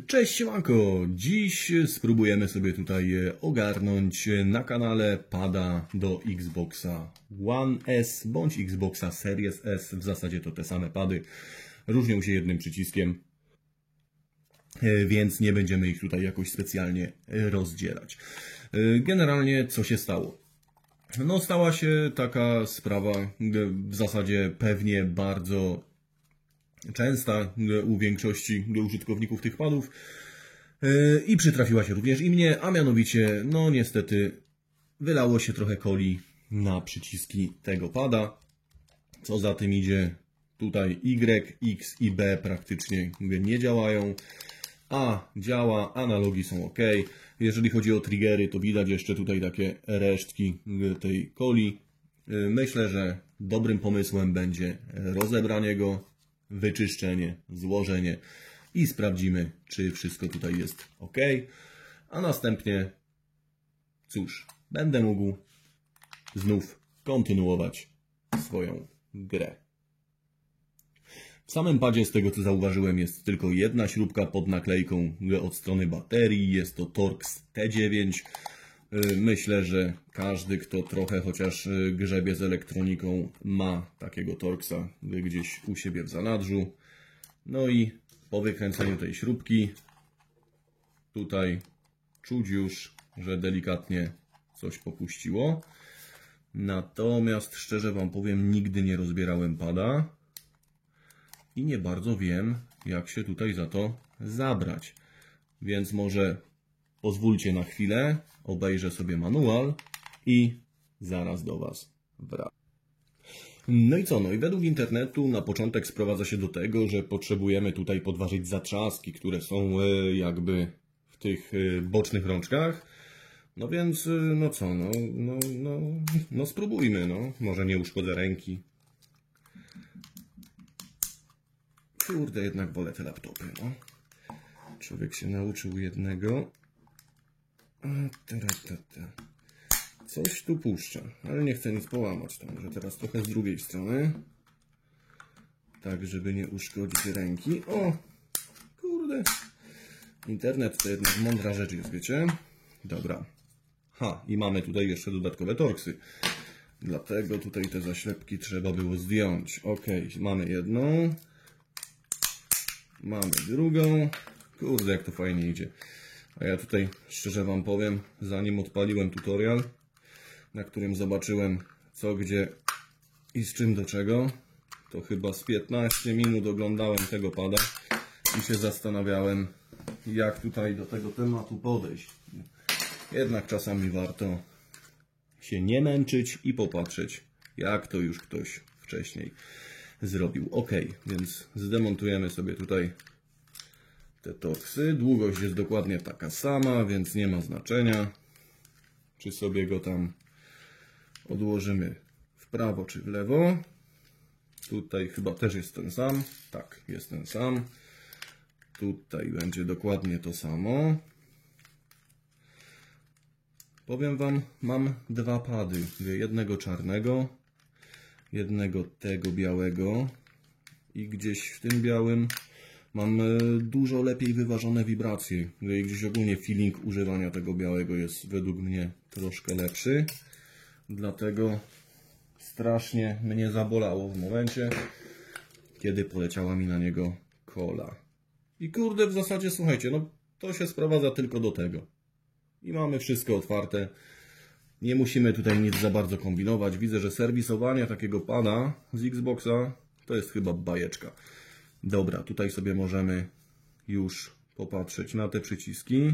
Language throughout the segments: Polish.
Cześć siemanko! Dziś spróbujemy sobie tutaj ogarnąć na kanale pada do Xboxa One S bądź Xboxa Series S. W zasadzie to te same pady, różnią się jednym przyciskiem, więc nie będziemy ich tutaj jakoś specjalnie rozdzielać. Generalnie co się stało? No stała się taka sprawa, w zasadzie pewnie bardzo częsta u większości użytkowników tych padów i przytrafiła się również i mnie, a mianowicie, no niestety wylało się trochę coli na przyciski tego pada. Co za tym idzie, tutaj Y, X i B praktycznie nie działają, A działa, analogi są ok. Jeżeli chodzi o triggery, to widać jeszcze tutaj takie resztki tej coli. Myślę, że dobrym pomysłem będzie rozebranie go, wyczyszczenie, złożenie i sprawdzimy, czy wszystko tutaj jest ok. A następnie, cóż, będę mógł znów kontynuować swoją grę. W samym padzie, z tego co zauważyłem, jest tylko jedna śrubka pod naklejką od strony baterii. Jest to Torx T9. Myślę, że każdy, kto trochę chociaż grzebie z elektroniką, ma takiego Torxa gdzieś u siebie w zanadrzu. No i po wykręceniu tej śrubki tutaj czuć już, że delikatnie coś popuściło. Natomiast szczerze Wam powiem, nigdy nie rozbierałem pada i nie bardzo wiem, jak się tutaj za to zabrać. Więc może pozwólcie na chwilę, obejrzę sobie manual i zaraz do Was wracam. No i co? No i według internetu na początek sprowadza się do tego, że potrzebujemy tutaj podważyć zatrzaski, które są jakby w tych bocznych rączkach. No więc, no co? No spróbujmy, no. Może nie uszkodzę ręki. Kurde, jednak wolę te laptopy, no. Człowiek się nauczył jednego. Coś tu puszcza, ale nie chcę nic połamać. To może teraz trochę z drugiej strony. Tak, żeby nie uszkodzić ręki. O! Kurde! Internet to jednak mądra rzecz jest, wiecie? Dobra. I mamy tutaj jeszcze dodatkowe torksy. Dlatego tutaj te zaślepki trzeba było zdjąć. Ok, mamy jedną. Mamy drugą. Kurde, jak to fajnie idzie. A ja tutaj, szczerze Wam powiem, zanim odpaliłem tutorial, na którym zobaczyłem co, gdzie i z czym do czego, to chyba z 15 minut oglądałem tego pada i się zastanawiałem, jak tutaj do tego tematu podejść. Jednak czasami warto się nie męczyć i popatrzeć, jak to już ktoś wcześniej zrobił. Ok, więc zdemontujemy sobie tutaj te torksy. Długość jest dokładnie taka sama, więc nie ma znaczenia, czy sobie go tam odłożymy w prawo czy w lewo. Tutaj chyba też jest ten sam. Tak, jest ten sam. Tutaj będzie dokładnie to samo. Powiem Wam, mam dwa pady. Jednego czarnego, jednego tego białego i gdzieś w tym białym mam dużo lepiej wyważone wibracje. Gdzieś ogólnie feeling używania tego białego jest według mnie troszkę lepszy. Dlatego strasznie mnie zabolało w momencie, kiedy poleciała mi na niego kola. I kurde, w zasadzie słuchajcie, no to się sprowadza tylko do tego. I mamy wszystko otwarte. Nie musimy tutaj nic za bardzo kombinować. Widzę, że serwisowanie takiego pada z Xboxa to jest chyba bajeczka. Dobra, tutaj sobie możemy już popatrzeć na te przyciski,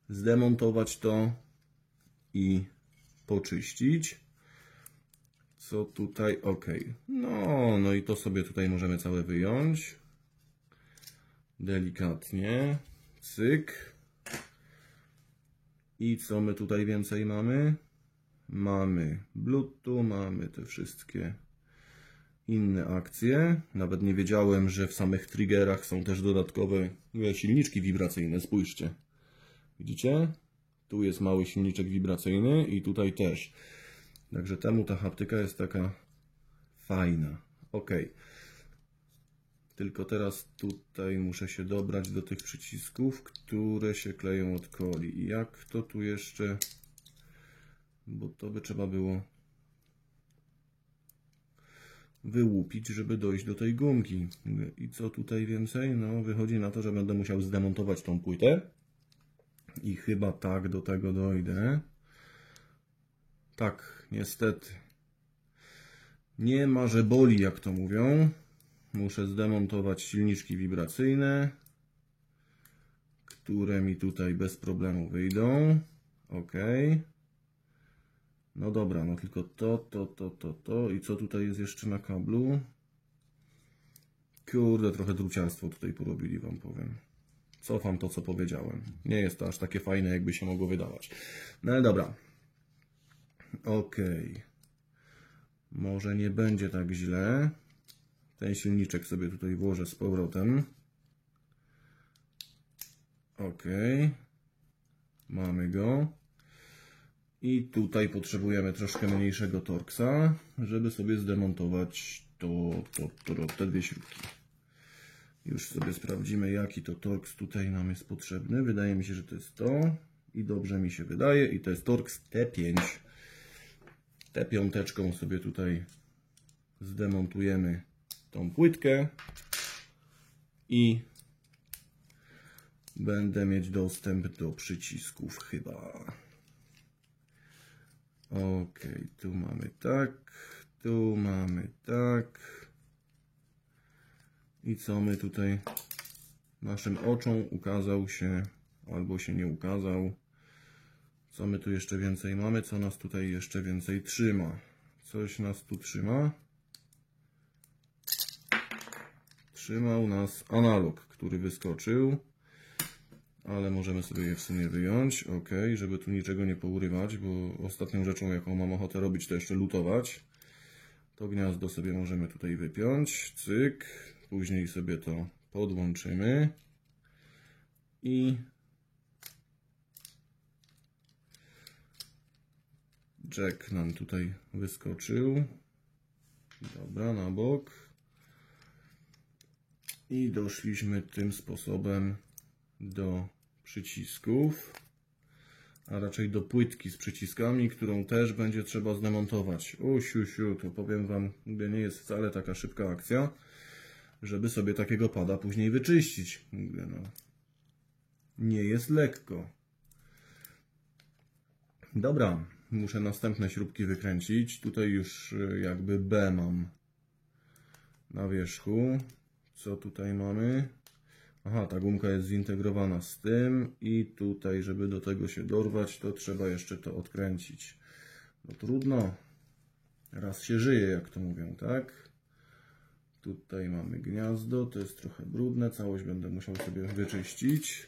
zdemontować to i poczyścić. Co tutaj? Ok. No i to sobie tutaj możemy całe wyjąć. Delikatnie. Cyk. I co my tutaj więcej mamy? Mamy Bluetooth, mamy te wszystkie inne akcje. Nawet nie wiedziałem, że w samych triggerach są też dodatkowe silniczki wibracyjne. Spójrzcie. Widzicie? Tu jest mały silniczek wibracyjny i tutaj też. Także temu ta haptyka jest taka fajna. Ok. Tylko teraz tutaj muszę się dobrać do tych przycisków, które się kleją od coli. I jak to tu jeszcze... Bo to by trzeba było wyłupić, żeby dojść do tej gumki. I co tutaj więcej? No, wychodzi na to, że będę musiał zdemontować tą płytę. I chyba tak do tego dojdę. Tak, niestety. Nie ma, że boli, jak to mówią. Muszę zdemontować silniczki wibracyjne, które mi tutaj bez problemu wyjdą. OK. No dobra, no tylko to. I co tutaj jest jeszcze na kablu? Kurde, trochę druciarstwo tutaj porobili, wam powiem. Cofam to, co powiedziałem. Nie jest to aż takie fajne, jakby się mogło wydawać. No ale dobra. OK. Może nie będzie tak źle. Ten silniczek sobie tutaj włożę z powrotem. OK. Mamy go. I tutaj potrzebujemy troszkę mniejszego torksa, żeby sobie zdemontować te dwie śrubki. Już sobie sprawdzimy, jaki to torks tutaj nam jest potrzebny. Wydaje mi się, że to jest to. I dobrze mi się wydaje. I to jest torks T5. T5 sobie tutaj zdemontujemy tą płytkę. I będę mieć dostęp do przycisków chyba. OK, tu mamy tak, tu mamy tak. I co my tutaj naszym oczom ukazał się, albo się nie ukazał. Co my tu jeszcze więcej mamy? Co nas tutaj jeszcze więcej trzyma? Coś nas tu trzyma. Trzymał nas analog, który wyskoczył. Ale możemy sobie je w sumie wyjąć. OK, żeby tu niczego nie pourywać, bo ostatnią rzeczą, jaką mam ochotę robić, to jeszcze lutować. To gniazdo sobie możemy tutaj wypiąć. Cyk. Później sobie to podłączymy. I jack nam tutaj wyskoczył. Dobra, na bok. I doszliśmy tym sposobem do przycisków, a raczej do płytki z przyciskami, którą też będzie trzeba zdemontować. O siusiu, to powiem wam, nie jest wcale taka szybka akcja, żeby sobie takiego pada później wyczyścić. No, nie jest lekko. Dobra, muszę następne śrubki wykręcić. Tutaj już jakby B mam na wierzchu. Co tutaj mamy? Aha, ta gumka jest zintegrowana z tym i tutaj, żeby do tego się dorwać, to trzeba jeszcze to odkręcić. No trudno. Raz się żyje, jak to mówią, tak? Tutaj mamy gniazdo, to jest trochę brudne, całość będę musiał sobie wyczyścić.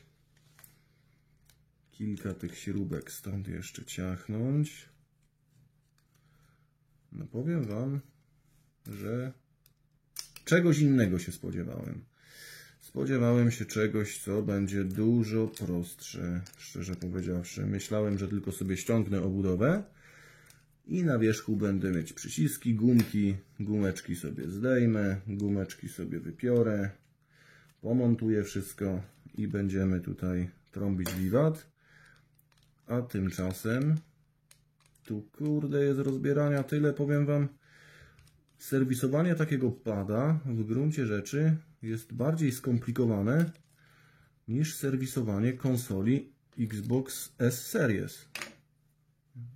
Kilka tych śrubek stąd jeszcze ciachnąć. No powiem wam, że czegoś innego się spodziewałem. Spodziewałem się czegoś, co będzie dużo prostsze, szczerze powiedziawszy. Myślałem, że tylko sobie ściągnę obudowę i na wierzchu będę mieć przyciski, gumki, gumeczki sobie zdejmę, gumeczki sobie wypiorę, pomontuję wszystko i będziemy tutaj trąbić wiwat. A tymczasem tu kurde jest rozbierania tyle, powiem wam. Serwisowanie takiego pada w gruncie rzeczy jest bardziej skomplikowane niż serwisowanie konsoli Xbox S Series.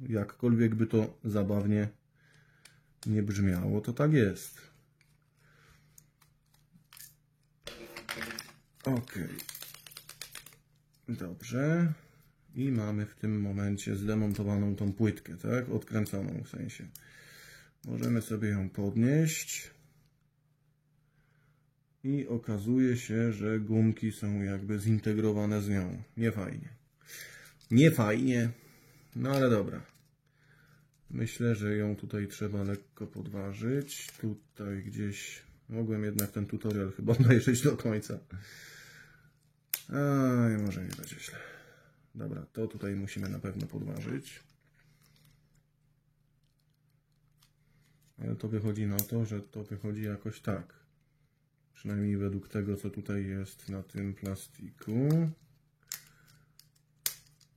Jakkolwiek by to zabawnie nie brzmiało, to tak jest. OK. Dobrze. I mamy w tym momencie zdemontowaną tą płytkę, tak? Odkręconą w sensie. Możemy sobie ją podnieść. I okazuje się, że gumki są jakby zintegrowane z nią. Nie fajnie. Nie fajnie. No ale dobra. Myślę, że ją tutaj trzeba lekko podważyć. Tutaj gdzieś... Mogłem jednak ten tutorial chyba obejrzeć do końca. Aj, może nie będzie źle. Dobra, to tutaj musimy na pewno podważyć. Ale to wychodzi na to, że to wychodzi jakoś tak. Przynajmniej według tego, co tutaj jest na tym plastiku.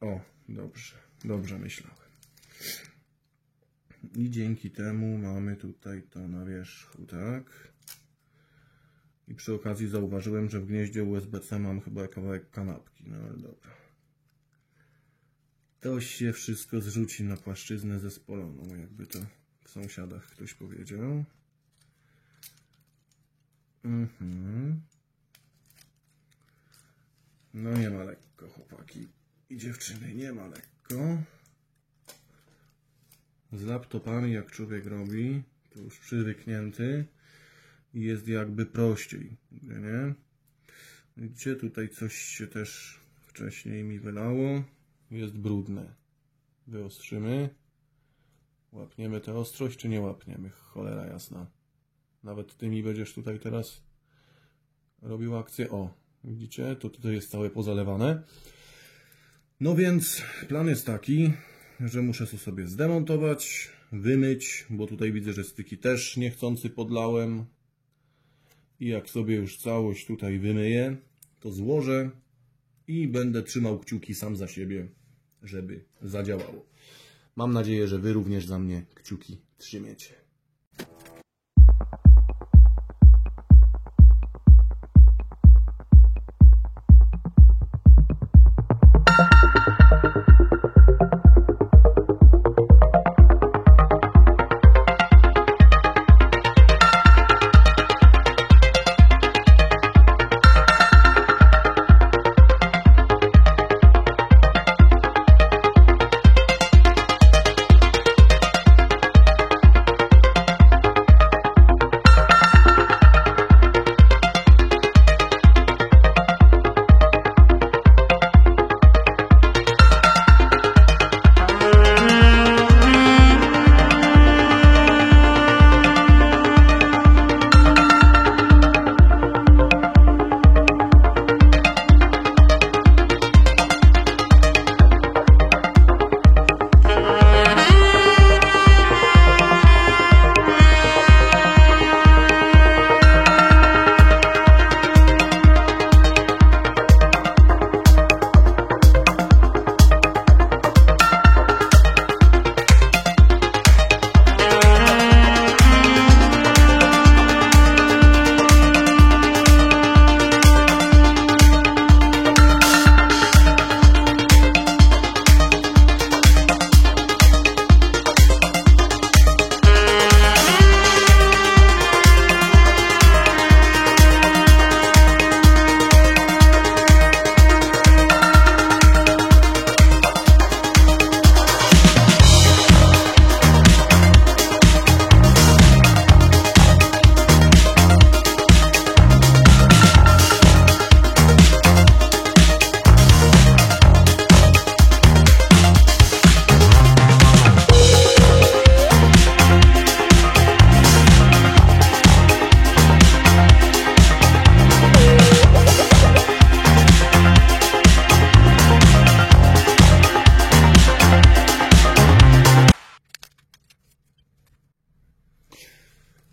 O, dobrze myślałem. I dzięki temu mamy tutaj to na wierzchu, tak? I przy okazji zauważyłem, że w gnieździe USB-C mam chyba kawałek kanapki, no ale dobra. To się wszystko zrzuci na płaszczyznę zespoloną, jakby to w sąsiadach ktoś powiedział. No nie ma lekko, chłopaki i dziewczyny, nie ma lekko. Z laptopami jak człowiek robi, to już przywyknięty i jest jakby prościej, nie? Widzicie, tutaj coś się też wcześniej mi wylało. Jest brudne. Wyostrzymy. Łapniemy tę ostrość, czy nie łapniemy? Cholera jasna. Nawet ty mi będziesz tutaj teraz robił akcję. O, widzicie? To tutaj jest całe pozalewane. No więc plan jest taki, że muszę to sobie zdemontować, wymyć, bo tutaj widzę, że styki też niechcący podlałem. I jak sobie już całość tutaj wymyję, to złożę i będę trzymał kciuki sam za siebie, żeby zadziałało. Mam nadzieję, że wy również za mnie kciuki trzymiecie.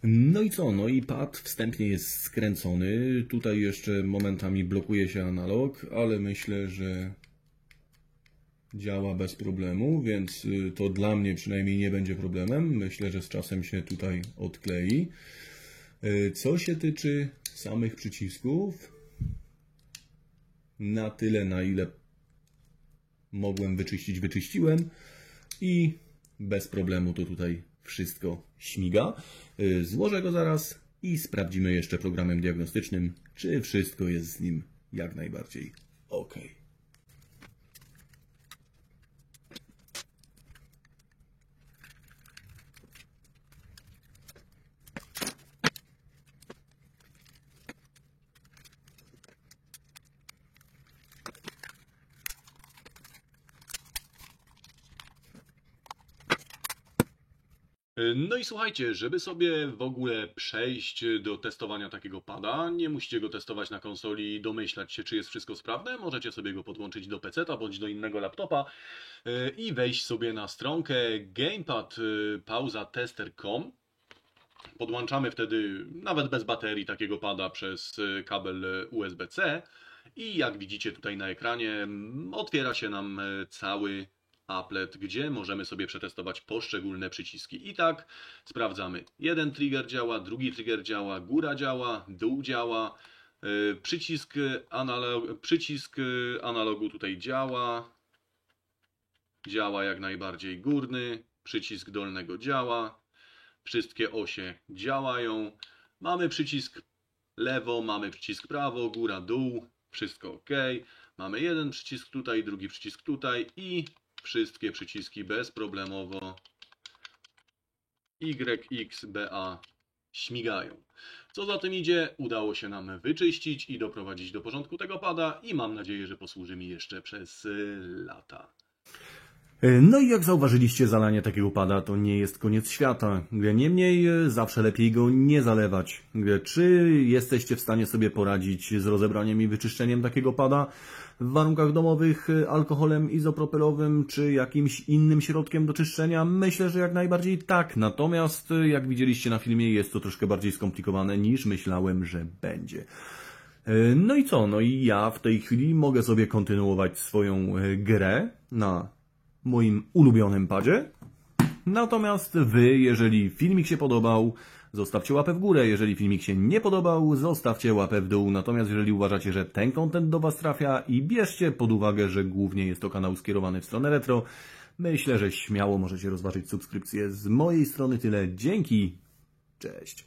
No i co? No i pad wstępnie jest skręcony. Tutaj jeszcze momentami blokuje się analog, ale myślę, że działa bez problemu, więc to dla mnie przynajmniej nie będzie problemem. Myślę, że z czasem się tutaj odklei. Co się tyczy samych przycisków, na tyle, na ile mogłem wyczyścić, wyczyściłem i bez problemu to tutaj wszystko śmiga. Złożę go zaraz i sprawdzimy jeszcze programem diagnostycznym, czy wszystko jest z nim jak najbardziej ok. No i słuchajcie, żeby sobie w ogóle przejść do testowania takiego pada, nie musicie go testować na konsoli i domyślać się, czy jest wszystko sprawne. Możecie sobie go podłączyć do PC-ta bądź do innego laptopa i wejść sobie na stronkę gamepadpauzatester.com. Podłączamy wtedy, nawet bez baterii, takiego pada przez kabel USB-C i jak widzicie tutaj na ekranie, otwiera się nam cały applet, gdzie możemy sobie przetestować poszczególne przyciski. I tak sprawdzamy. Jeden trigger działa, drugi trigger działa, góra działa, dół działa, przycisk analogu tutaj działa, działa jak najbardziej górny, przycisk dolnego działa, wszystkie osie działają, mamy przycisk lewo, mamy przycisk prawo, góra, dół, wszystko ok, mamy jeden przycisk tutaj, drugi przycisk tutaj i wszystkie przyciski bezproblemowo Y, X, B, A śmigają. Co za tym idzie, udało się nam wyczyścić i doprowadzić do porządku tego pada i mam nadzieję, że posłuży mi jeszcze przez lata. No i jak zauważyliście, zalanie takiego pada to nie jest koniec świata. Niemniej zawsze lepiej go nie zalewać. Czy jesteście w stanie sobie poradzić z rozebraniem i wyczyszczeniem takiego pada w warunkach domowych alkoholem izopropylowym czy jakimś innym środkiem do czyszczenia? Myślę, że jak najbardziej tak. Natomiast jak widzieliście na filmie, jest to troszkę bardziej skomplikowane niż myślałem, że będzie. No i co? No i ja w tej chwili mogę sobie kontynuować swoją grę na moim ulubionym padzie. Natomiast wy, jeżeli filmik się podobał, zostawcie łapę w górę. Jeżeli filmik się nie podobał, zostawcie łapę w dół. Natomiast jeżeli uważacie, że ten content do was trafia i bierzcie pod uwagę, że głównie jest to kanał skierowany w stronę retro, myślę, że śmiało możecie rozważyć subskrypcję. Z mojej strony tyle. Dzięki. Cześć.